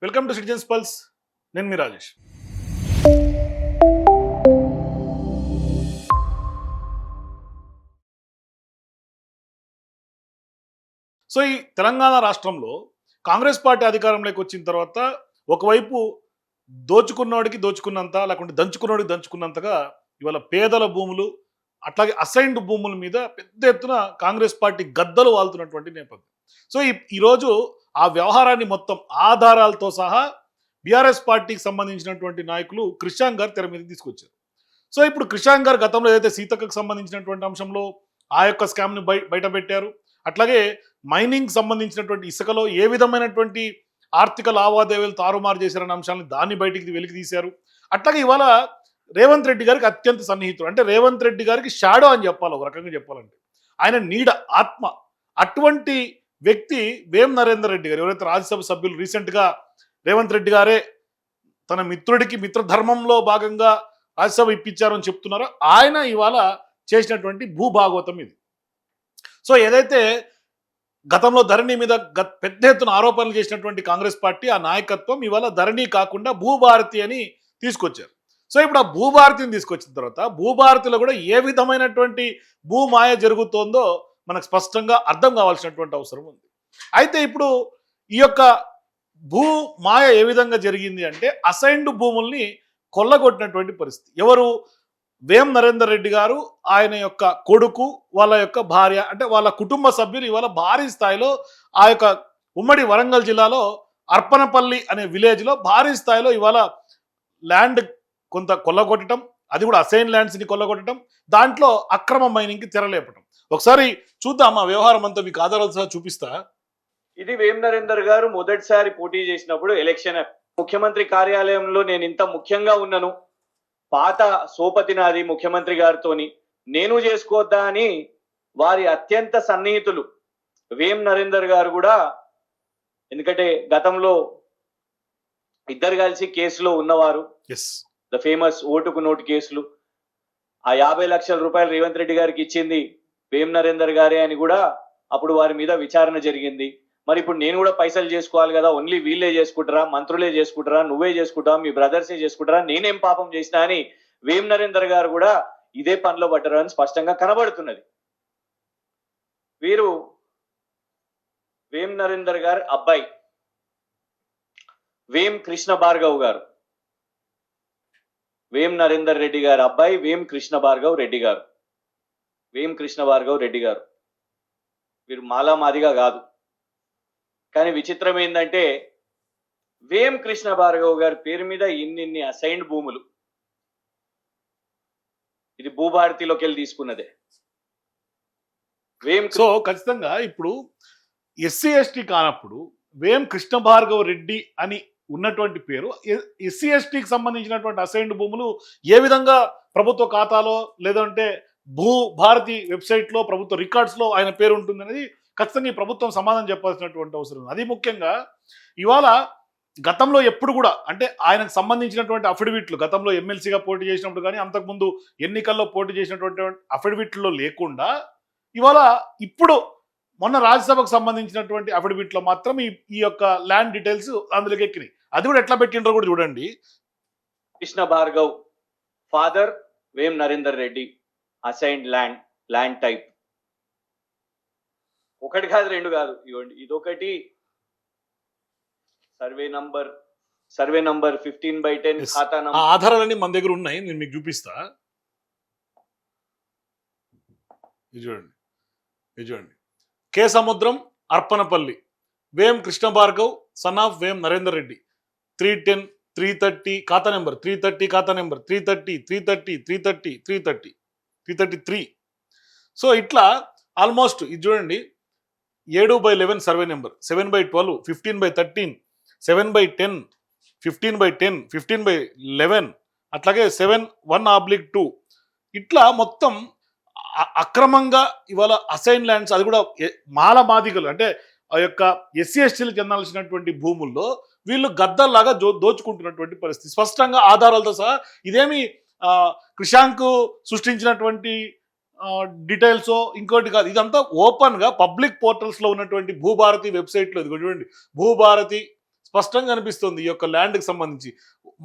Welcome to citizens pulse. నేను మీ Rajesh. So ఈ తెలంగాణ రాష్ట్రంలో కాంగ్రెస్ పార్టీ అధికారంలోకి వచ్చిన తర్వాత ఒకవైపు దోచుకున్నవాడికి దోచుకున్నంత, లేకుంటే దంచుకున్నవాడికి దంచుకున్నంతగా ఇవాళ పేదల భూములు, అట్లాగే అసైన్డ్ భూముల మీద పెద్ద ఎత్తున కాంగ్రెస్ పార్టీ గద్దలు వాళ్తున్నటువంటి నేపథ్యం. సో ఈరోజు ఆ వ్యవహారాన్ని మొత్తం ఆధారాలతో సహా బీఆర్ఎస్ పార్టీకి సంబంధించినటువంటి నాయకులు కృషాంక్ గారు తెర మీదకి తీసుకొచ్చారు. సో ఇప్పుడు కృషాంక్ గారు గతంలో ఏదైతే సీతక్కకు సంబంధించినటువంటి అంశంలో ఆ యొక్క స్కామ్ని బయట పెట్టారు, అట్లాగే మైనింగ్ సంబంధించినటువంటి ఇసుకలో ఏ విధమైనటువంటి ఆర్థిక లావాదేవీలు తారుమారు చేశారనే అంశాలను దాన్ని బయటికి వెలికి తీశారు. అట్లాగే ఇవాళ రేవంత్ రెడ్డి గారికి అత్యంత సన్నిహితుడు, అంటే రేవంత్ రెడ్డి గారికి షాడో అని చెప్పాలి, ఒక రకంగా చెప్పాలంటే ఆయన నీడ, ఆత్మ. అటువంటి వ్యక్తి వేం నరేందర్ రెడ్డి గారు, ఎవరైతే రాజ్యసభ సభ్యులు రీసెంట్గా రేవంత్ రెడ్డి గారే తన మిత్రుడికి మిత్రధర్మంలో భాగంగా రాజ్యసభ ఇప్పించారు అని చెప్తున్నారో ఆయన ఇవాళ చేసినటువంటి భూభాగవతం ఇది. సో ఏదైతే గతంలో ధరణి మీద పెద్ద ఎత్తున ఆరోపణలు చేసినటువంటి కాంగ్రెస్ పార్టీ ఆ నాయకత్వం ఇవాళ ధరణి కాకుండా భూభారతి అని తీసుకొచ్చారు. సో ఇప్పుడు ఆ భూభారతిని తీసుకొచ్చిన తర్వాత భూభారతిలో కూడా ఏ విధమైనటువంటి భూమాయ జరుగుతోందో మనకు స్పష్టంగా అర్థం కావాల్సినటువంటి అవసరం ఉంది. అయితే ఇప్పుడు ఈ యొక్క భూమాయ ఏ విధంగా జరిగింది అంటే అసైన్డ్ భూముల్ని కొల్లగొట్టినటువంటి పరిస్థితి. ఎవరు? వేం నరేందర్ రెడ్డి గారు, ఆయన యొక్క కొడుకు, వాళ్ళ యొక్క భార్య, అంటే వాళ్ళ కుటుంబ సభ్యులు ఇవాళ భారీ స్థాయిలో ఆ యొక్క ఉమ్మడి వరంగల్ జిల్లాలో అర్పనపల్లి అనే విలేజ్లో భారీ స్థాయిలో ఇవాళ ల్యాండ్ కొంత కొల్లగొట్టడం, అది కూడా అసైన్ ల్యాండ్స్ని కొల్లగొట్టడం, దాంట్లో అక్రమ మైనింగ్కి తెరలేపటం. ఒకసారి చూద్దాం ఆ వ్యవహారం అంతా, మీకు ఆధారాలు చూపిస్తా. ఇది వేం నరేందర్ గారు మొదటిసారి పోటీ చేసినప్పుడు ఎలక్షన్ ముఖ్యమంత్రి కార్యాలయంలో నేను ఇంత ముఖ్యంగా ఉన్నాను, పాత సోపతి నాది ముఖ్యమంత్రి గారితోని, నేను చేసుకోవద్దా అని వారి అత్యంత సన్నిహితులు వేం నరేందర్ గారు కూడా, ఎందుకంటే గతంలో ఇద్దరు కలిసి కేసులో ఉన్నవారు, ద ఫేమస్ ఓటుకు నోటు కేసులు, ఆ 50 లక్షల రూపాయలు రేవంత్ రెడ్డి గారికి ఇచ్చింది వేం నరేందర్ గారే అని కూడా అప్పుడు వారి మీద విచారణ జరిగింది. మరి ఇప్పుడు నేను కూడా పైసలు చేసుకోవాలి కదా, ఓన్లీ వీళ్ళే చేసుకుంటారా, మంత్రులే చేసుకుంటారా, నువ్వే చేసుకుంటావా, మీ బ్రదర్సే చేసుకుంటారా, నేనేం పాపం చేసినా అని వేం నరేందర్ గారు కూడా ఇదే పనిలో పడ్డారు అని స్పష్టంగా కనబడుతున్నది. వీరు వేం నరేందర్ గారు అబ్బాయి వేం కృష్ణ భార్గవ్ గారు, వేం నరేందర్ రెడ్డి గారు అబ్బాయి వేం కృష్ణ భార్గవ్ రెడ్డి గారు, వేం కృష్ణ భార్గవ్ రెడ్డి గారు. వీరు మాలామాదిగా కాదు, కానీ విచిత్రం ఏంటంటే వేం కృష్ణ భార్గవ్ గారి పేరు మీద ఇన్ని అసైన్డ్ భూములు, ఇది భూభారతిలోకి వెళ్ళి తీసుకున్నదే. సో ఖచ్చితంగా ఇప్పుడు ఎస్సీ ఎస్టీ కానప్పుడు వేం కృష్ణ భార్గవ్ రెడ్డి అని ఉన్నటువంటి పేరు ఎస్సీ ఎస్టీకి సంబంధించినటువంటి అసైన్డ్ భూములు ఏ విధంగా ప్రభుత్వ ఖాతాలో లేదంటే భూ భారతి వెబ్సైట్లో ప్రభుత్వ రికార్డ్స్లో ఆయన పేరు ఉంటుంది అనేది ఖచ్చితంగా ఈ ప్రభుత్వం సమాధానం చెప్పాల్సినటువంటి అవసరం ఉంది. అది ముఖ్యంగా ఇవాళ గతంలో ఎప్పుడు కూడా, అంటే ఆయనకు సంబంధించినటువంటి అఫిడవిట్లు గతంలో ఎమ్మెల్సీగా పోటీ చేసినప్పుడు కానీ అంతకుముందు ఎన్నికల్లో పోటీ చేసినటువంటి అఫిడవిట్లో లేకుండా ఇవాళ ఇప్పుడు మొన్న రాజ్యసభకు సంబంధించినటువంటి అఫిడవిట్లో మాత్రం ఈ యొక్క ల్యాండ్ డీటెయిల్స్ అందులోకి ఎక్కినాయి. అది కూడా ఎట్లా పెట్టిండ్రో కూడా చూడండి. Krishna Bhargav father Vem Narender Reddy, assigned land type ఒకటి కాదు రెండు కాదు, ఇవ్వండి ఇదొకటి, సర్వే నంబర్ 15/10 ఖాతా నంబర్. ఆధారాలన్నీ మన దగ్గర ఉన్నాయి, నేను మీకు చూపిస్తా. ఇది చూడండి కే సముద్రం అర్పనపల్లి, వేం కృష్ణ భార్గవ్ సన్ ఆఫ్ వేం నరేందర్ రెడ్డి, 310 330 ఖాతా నెంబర్, 330 ఖాతా నెంబర్, 330 330 330 330 333. సో ఇట్లా ఆల్మోస్ట్ ఇది చూడండి, 7/11 సర్వే నెంబర్, 7/12 15/13 7/10 15/10 15/11 అట్లాగే 7/1/2 ఇట్లా మొత్తం అక్రమంగా ఇవాళ అసైన్ ల్యాండ్స్, అది కూడా మాలమాదిగలు, అంటే ఆ యొక్క ఎస్సీ ఎస్టీలకు చెందాల్సినటువంటి భూముల్లో వీళ్ళు గద్దల్లాగా దోచుకుంటున్నటువంటి పరిస్థితి స్పష్టంగా ఆధారాలతో సహా. ఇదేమి కృషాంక్ సృష్టించినటువంటి డీటెయిల్స్ ఇంకోటి కాదు, ఇదంతా ఓపెన్గా పబ్లిక్ పోర్టల్స్లో ఉన్నటువంటి భూభారతి వెబ్సైట్లో, ఇది చూడండి, భూభారతి స్పష్టంగా కనిపిస్తుంది ఈ యొక్క ల్యాండ్కి సంబంధించి.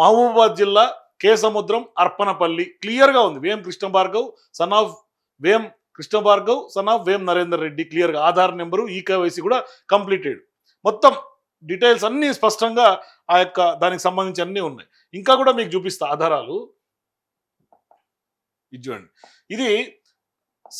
మహబూబాబాద్ జిల్లా కే సముద్రం అర్పణపల్లి క్లియర్గా ఉంది. వేం Krishna Bhargav son of Vem Krishna Bhargav son of వేం నరేందర్ రెడ్డి, క్లియర్గా ఆధార్ నెంబరు ఈకేవైసీ కూడా కంప్లీటెడ్. మొత్తం డీటెయిల్స్ అన్నీ స్పష్టంగా ఆ యొక్క దానికి సంబంధించి అన్నీ ఉన్నాయి. ఇంకా కూడా మీకు చూపిస్తా ఆధారాలు. ఇది చూడండి, ఇది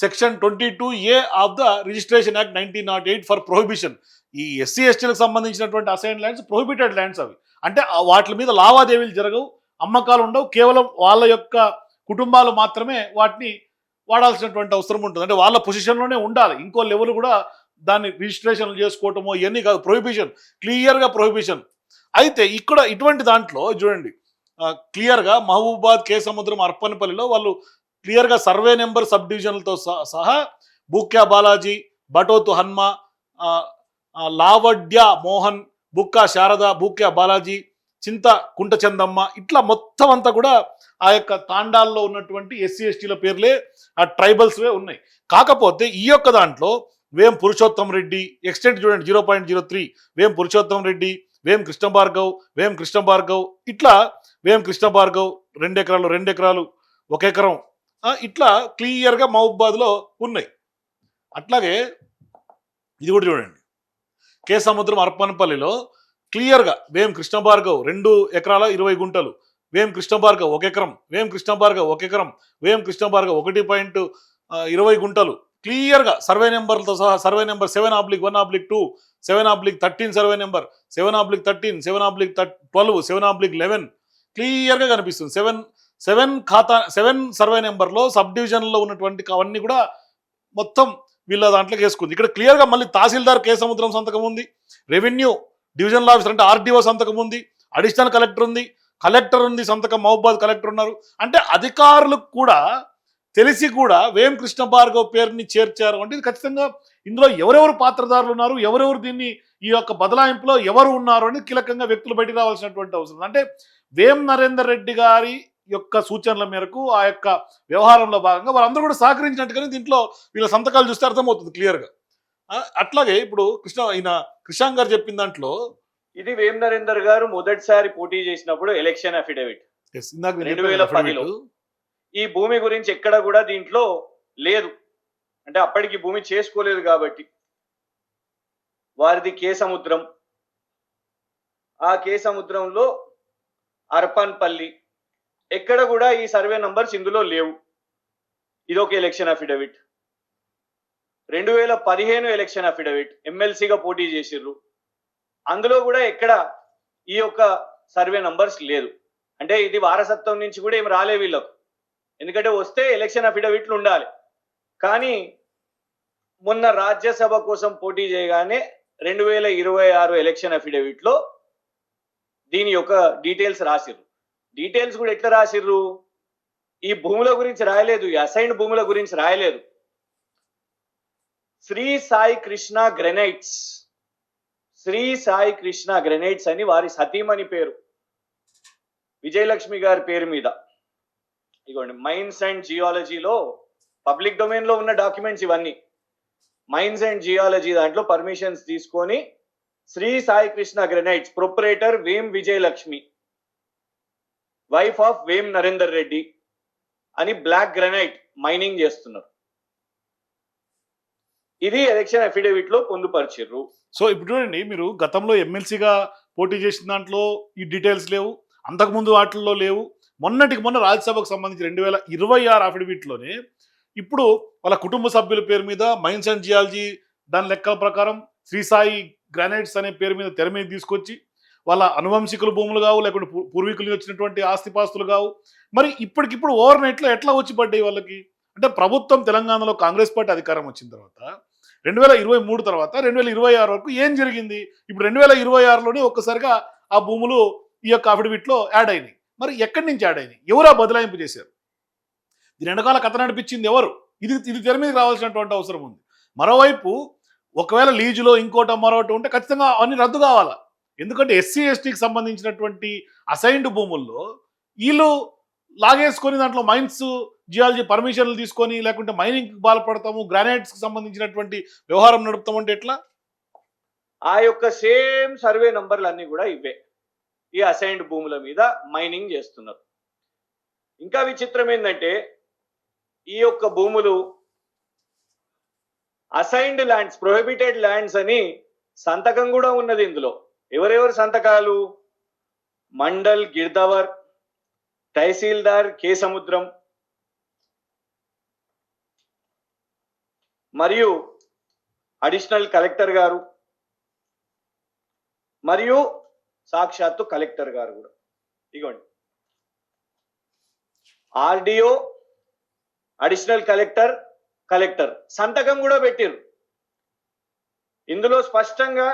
section 22A of the registration act 1908 for prohibition. ఈ ఎస్సీ ఎస్టీలకు సంబంధించినటువంటి అసైన్ ల్యాండ్స్ ప్రొహిబిటెడ్ ల్యాండ్స్ అవి. అంటే వాటి మీద లావాదేవీలు జరగవు, అమ్మకాలు ఉండవు, కేవలం వాళ్ళ యొక్క కుటుంబాలు మాత్రమే వాటిని వాడాల్సినటువంటి అవసరం ఉంటుంది. అంటే వాళ్ళ పొజిషన్లోనే ఉండాలి, ఇంకో లెవెల్ కూడా దాన్ని రిజిస్ట్రేషన్లు చేసుకోవటమో ఇవన్నీ కాదు. ప్రొహిబిషన్, క్లియర్గా ప్రొహిబిషన్. అయితే ఇక్కడ ఇటువంటి దాంట్లో చూడండి, క్లియర్గా మహబూబాబాద్ కే సముద్రం అర్పణపల్లిలో వాళ్ళు క్లియర్గా సర్వే నెంబర్ సబ్ డివిజన్లతో సహా బూక్యా బాలాజీ, బటోతు హన్మ, లావడ్య మోహన్, బుక్కా శారద, బూక్యా బాలాజీ, చింత కుంట చందమ్మ, ఇట్లా మొత్తం అంతా కూడా ఆ యొక్క తాండాల్లో ఉన్నటువంటి ఎస్సీ ఎస్టీల పేర్లే ఆ ట్రైబల్స్వే ఉన్నాయి. కాకపోతే ఈ యొక్క దాంట్లో వేం పురుషోత్తం రెడ్డి ఎక్స్టెంట్ చూడండి 0.03, వేం పురుషోత్తం రెడ్డి, వేం కృష్ణ భార్గవ్, వేం కృష్ణ భార్గవ్, ఇట్లా వేం కృష్ణ భార్గవ్ 2 ఎకరాలు 2 ఎకరాలు 1 ఎకరం, ఇట్లా క్లియర్గా మహబూబాబాద్లో ఉన్నాయి. అట్లాగే ఇది కూడా చూడండి, కే సముద్రం అర్పణపల్లిలో క్లియర్గా వేం కృష్ణ భార్గవ్ 2 ఎకరాల 20 గుంటలు, వేం కృష్ణ భార్గవ్ 1 ఎకరం, వేం కృష్ణ భార్గవ్ 1 ఎకరం, వేం కృష్ణ భార్గవ్ 1.20 గుంటలు, క్లియర్గా సర్వే నెంబర్లతో సహా సర్వే నెంబర్ 7/1/2, 7/13 సర్వే నెంబర్, 7/13, 7/12, 7/11 క్లియర్గా కనిపిస్తుంది. 7 సర్వే నెంబర్లో సబ్ డివిజన్లో ఉన్నటువంటి అవన్నీ కూడా మొత్తం వీళ్ళ దాంట్లోకి వేసుకుంది. ఇక్కడ క్లియర్గా మళ్ళీ తహసీల్దార్ కే సముద్రం సంతకం ఉంది, రెవెన్యూ డివిజనల్ ఆఫీసర్ అంటే ఆర్డీఓ సంతకం ఉంది, అడిషనల్ కలెక్టర్ ఉంది, కలెక్టర్ ఉంది సంతకం, మహబూబాబాద్ కలెక్టర్ ఉన్నారు. అంటే అధికారులకు కూడా తెలిసి కూడా వేం కృష్ణ భార్గవ్ పేరుని చేర్చారు అంటే ఇది ఖచ్చితంగా ఇందులో ఎవరెవరు పాత్రదారులు ఉన్నారు, ఎవరెవరు దీన్ని ఈ యొక్క బదలాయింపులో ఎవరు ఉన్నారు అని కీలకంగా వ్యక్తులు బయటికి రావాల్సినటువంటి అవసరం. అంటే వేం నరేందర్ రెడ్డి గారి యొక్క సూచనల మేరకు ఆ యొక్క వ్యవహారంలో భాగంగా వాళ్ళందరూ కూడా సహకరించినట్టుగానే దీంట్లో వీళ్ళ సంతకాలు చూస్తే అర్థమవుతుంది క్లియర్గా. అట్లాగే ఇప్పుడు కృషాంక్ గారు చెప్పిన దాంట్లో ఇది వేం నరేందర్ గారు మొదటిసారి పోటీ చేసినప్పుడు ఎలక్షన్ అఫిడవిట్ 2010లో ఈ భూమి గురించి ఎక్కడ కూడా దీంట్లో లేదు. అంటే అప్పటికి భూమి చేసుకోలేదు కాబట్టి వారిది కే సముద్రం, ఆ కే సముద్రంలో అర్పన్పల్లి, ఎక్కడ కూడా ఈ సర్వే నంబర్స్ ఇందులో లేవు. ఇదొక ఎలక్షన్ అఫిడవిట్. 2015 ఎలక్షన్ అఫిడవిట్, ఎమ్మెల్సీగా పోటీ చేసిర్రు, అందులో కూడా ఎక్కడ ఈ యొక్క సర్వే నంబర్స్ లేదు. అంటే ఇది వారసత్వం నుంచి కూడా ఏం రాలే వీళ్ళకు, ఎందుకంటే వస్తే ఎలక్షన్ అఫిడవిట్లు ఉండాలి. కానీ మొన్న రాజ్యసభ కోసం పోటీ చేయగానే 2026 ఎలక్షన్ అఫిడవిట్లో దీని యొక్క డీటెయిల్స్ రాసిర్రు. డీటెయిల్స్ కూడా ఎట్లా రాసిర్రు, ఈ భూముల గురించి రాయలేదు, ఈ అసైన్డ్ భూముల గురించి రాయలేదు. శ్రీ సాయి కృష్ణ గ్రెనైట్స్, శ్రీ సాయి కృష్ణ గ్రెనైట్స్ అని వారి సతీమణి పేరు, విజయలక్ష్మి గారి పేరు మీద. ఇగోండి, మైన్స్ అండ్ జియాలజీలో పబ్లిక్ డొమైన్ లో ఉన్న డాక్యుమెంట్స్ ఇవన్నీ. మైన్స్ అండ్ జియాలజీ దాంట్లో పర్మిషన్స్ తీసుకొని Shri Sai Krishna granites proprietor Vem Vijayalakshmi, wife of వేం నరేందర్ రెడ్డి అని బ్లాక్ గ్రెనైట్ మైనింగ్ చేస్తున్నారు. ఇది ఎలక్షన్ అఫిడవిట్ లో పొందుపరిచిర్రు. సో ఇప్పుడు చూడండి, మీరు గతంలో ఎమ్మెల్సీగా పోటీ చేసిన దాంట్లో ఈ డీటెయిల్స్ లేవు, అంతకుముందు వాటిల్లో లేవు. మొన్నటికి మొన్న రాజ్యసభకు సంబంధించి 2026 అఫిడవిట్లోనే ఇప్పుడు వాళ్ళ కుటుంబ సభ్యుల పేరు మీద మైన్స్ అండ్ జియాలజీ దాని లెక్కల ప్రకారం శ్రీ సాయి గ్రానైట్స్ అనే పేరు మీద తెర మీద తీసుకొచ్చి వాళ్ళ అనువంశికుల భూములు కావు, లేకుంటే పూర్వీకులు వచ్చినటువంటి ఆస్తిపాస్తులు కావు, మరి ఇప్పటికిప్పుడు ఓవర్ నైట్లో ఎట్లా వచ్చి పడ్డాయి వాళ్ళకి? అంటే ప్రభుత్వం తెలంగాణలో కాంగ్రెస్ పార్టీ అధికారం వచ్చిన తర్వాత 2023 తర్వాత 2026 వరకు ఏం జరిగింది? ఇప్పుడు 2026లోనే ఒక్కసారిగా ఆ భూములు ఈ యొక్క అఫిడవిట్లో యాడ్ అయినాయి. మరి ఎక్కడి నుంచి యాడ్ అయినాయి, ఎవరు బదలాయింపు చేశారు, దీని వెనకాల కథ నడిపించింది ఎవరు? ఇది తెర మీద రావాల్సినటువంటి అవసరం ఉంది. మరోవైపు ఒకవేళ లీజులో ఇంకోట మరొకటి ఉంటే ఖచ్చితంగా అవన్నీ రద్దు కావాలా. ఎందుకంటే ఎస్సీ ఎస్టీకి సంబంధించినటువంటి అసైన్డ్ భూముల్లో వీళ్ళు లాగేసుకొని దాంట్లో మైన్స్ జియాలజీ పర్మిషన్లు తీసుకొని లేకుంటే మైనింగ్కి బాల్పడతాము, గ్రానైట్స్కి సంబంధించినటువంటి వ్యవహారం నడుపుతామంటే ఎట్లా? ఆ యొక్క సేమ్ సర్వే నంబర్లు అన్ని కూడా ఇవే. ఈ అసైన్డ్ భూముల మీద మైనింగ్ చేస్తున్నారు. ఇంకా విచిత్రం ఏంటంటే ఈ యొక్క భూములు అసైన్డ్ ల్యాండ్స్, ప్రొహిబిటెడ్ ల్యాండ్స్ అని సంతకం కూడా ఉన్నది ఇందులో. ఎవరెవరు సంతకాలు? మండల్ గిర్దవర్, తహసీల్దార్ కె సముద్రం మరియు అడిషనల్ కలెక్టర్ గారు మరియు సాక్షాత్తు కలెక్టర్ గారు కూడా. ఇగోండి, ఆర్డిఓ, అడిషనల్ కలెక్టర్, కలెక్టర్ సంతకం కూడా పెట్టిరు. ఇందులో స్పష్టంగా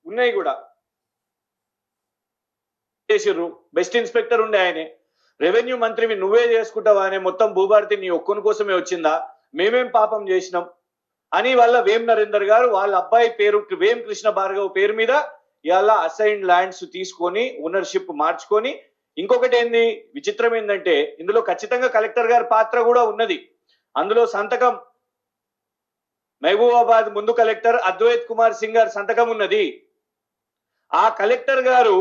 ఉన్నాయి కూడా. చేసిర్రు. బెస్ట్ ఇన్స్పెక్టర్ ఉండే ఆయనే. రెవెన్యూ మంత్రివి నువ్వే చేసుకుంటావా అనే మొత్తం భూభారతి నీ ఒక్కని కోసమే వచ్చిందా? మేమేం పాపం చేసినాం అని వాళ్ళ వేం నరేందర్ గారు వాళ్ళ అబ్బాయి పేరు వేం కృష్ణ భార్గవ్ పేరు మీద ఇవాళ అసైన్డ్ ల్యాండ్స్ తీసుకొని ఓనర్షిప్ మార్చుకొని, ఇంకొకటి ఏంది విచిత్రం ఏంటంటే ఇందులో ఖచ్చితంగా కలెక్టర్ గారి పాత్ర కూడా ఉన్నది. అందులో సంతకం మహబూబాబాద్ ముందు కలెక్టర్ అద్వైత్ కుమార్ సింగ్ గారి సంతకం ఉన్నది. ఆ కలెక్టర్ గారు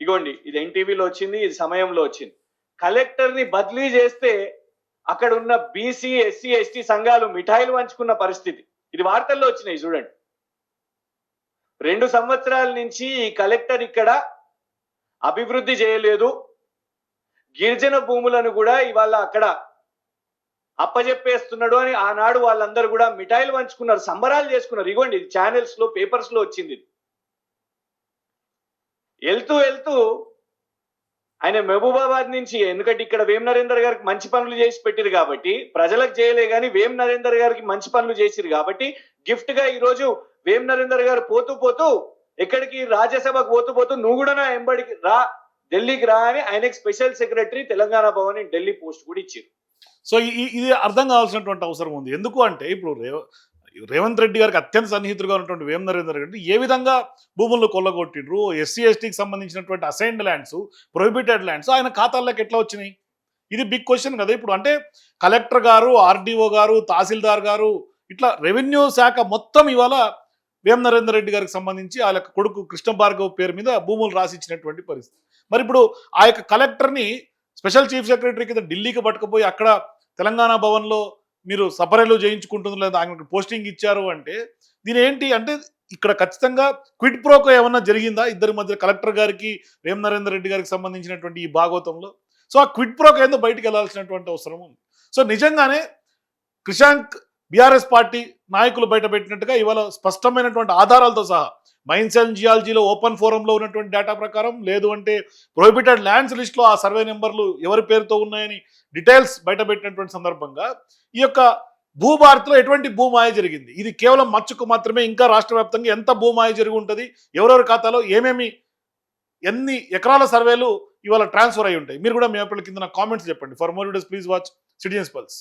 ఇగోండి, ఇది ఎన్టీవీలో వచ్చింది, ఇది సమయంలో వచ్చింది. కలెక్టర్ ని బదిలీ చేస్తే అక్కడ ఉన్న బీసీ, ఎస్సీ, ఎస్టీ సంఘాలు మిఠాయిలు పంచుకున్న పరిస్థితి. ఇది వార్తల్లో వచ్చినాయి చూడండి. 2 సంవత్సరాల నుంచి ఈ కలెక్టర్ ఇక్కడ అభివృద్ధి చేయలేదు. గిరిజన భూములను కూడా ఇవాళ అక్కడ అప్పజెప్పేస్తున్నాడు అని ఆనాడు వాళ్ళందరూ కూడా మిఠాయిలు పంచుకున్నారు, సంబరాలు చేసుకున్నారు. ఇగోండి, ఇది ఛానల్స్ లో, పేపర్స్ లో వచ్చింది. వెళ్తూ ఆయన మహబూబాబాద్ నుంచి, ఎందుకంటే ఇక్కడ వేం నరేందర్ గారికి మంచి పనులు చేసి పెట్టిరు కాబట్టి, ప్రజలకు చేయలే కానీ వేం నరేందర్ గారికి మంచి పనులు చేసిరు కాబట్టి గిఫ్ట్ గా ఈ రోజు వేం నరేందర్ గారు పోతూ ఎక్కడికి రాజ్యసభకు పోతూ నువ్వు కూడా నా ఎంబడికి రా, ఢిల్లీకి రా అని ఆయనకి special secretary Telangana Bhavan Delhi post కూడా ఇచ్చారు. సో ఇది అర్థం కావాల్సినటువంటి అవసరం ఉంది. ఎందుకు అంటే ఇప్పుడు రేవంత్ రెడ్డి గారికి అత్యంత సన్నిహితులుగా ఉన్నటువంటి వేం నరేందర్ రెడ్డి ఏ విధంగా భూములను కొల్లగొట్టిండ్రు, ఎస్సీ ఎస్టీకి సంబంధించినటువంటి అసైన్డ్ ల్యాండ్స్, ప్రొహిబిటెడ్ ల్యాండ్స్ ఆయన ఖాతాల్లోకి ఎట్లా వచ్చినాయి? ఇది బిగ్ క్వశ్చన్ కదా. ఇప్పుడు అంటే కలెక్టర్ గారు, ఆర్డీఓ గారు, తహసీల్దార్ గారు, ఇట్లా రెవెన్యూ శాఖ మొత్తం ఇవాళ వేం నరేందర్ రెడ్డి గారికి సంబంధించి ఆ యొక్క కొడుకు కృష్ణ భార్గవ్ పేరు మీద భూములు రాసిచ్చినటువంటి పరిస్థితి. మరి ఇప్పుడు ఆ యొక్క కలెక్టర్ని స్పెషల్ చీఫ్ సెక్రటరీ కింద ఢిల్లీకి పట్టుకుపోయి అక్కడ తెలంగాణ భవన్లో మీరు సపరేలు చేయించుకుంటుంది లేదా ఆయనకు పోస్టింగ్ ఇచ్చారు అంటే దీని ఏంటి అంటే ఇక్కడ ఖచ్చితంగా క్విడ్ ప్రోకో ఏమన్నా జరిగిందా ఇద్దరి మధ్య, కలెక్టర్ గారికి వేం నరేందర్ రెడ్డి గారికి సంబంధించినటువంటి ఈ భాగవతంలో? సో ఆ క్విడ్ ప్రోకో ఏందో బయటకు వెళ్ళాల్సినటువంటి అవసరం ఉంది. సో నిజంగానే క్రిషాంక్ బీఆర్ఎస్ పార్టీ నాయకులు బయట పెట్టినట్టుగా ఇవాళ స్పష్టమైనటువంటి ఆధారాలతో సహా మైన్స్ అండ్ జియాలజీలో ఓపెన్ ఫోరంలో ఉన్నటువంటి డేటా ప్రకారం, లేదు అంటే ప్రొహిబిటెడ్ ల్యాండ్స్ లిస్ట్లో ఆ సర్వే నెంబర్లు ఎవరి పేరుతో ఉన్నాయని డీటెయిల్స్ బయట పెట్టినటువంటి సందర్భంగా ఈ యొక్క భూభారతిలో ఎటువంటి భూమాయ జరిగింది, ఇది కేవలం మచ్చుకు మాత్రమే, ఇంకా రాష్ట్ర వ్యాప్తంగా ఎంత భూమాయ జరిగి ఉంటుంది, ఎవరెవరి ఖాతాలో ఎన్ని ఎకరాల సర్వేలు ఇవాళ ట్రాన్స్ఫర్ అయి ఉంటాయి? మీరు కూడా మీ అప్పటి కింద కామెంట్స్ చెప్పండి. For more videos please watch citizens pulse.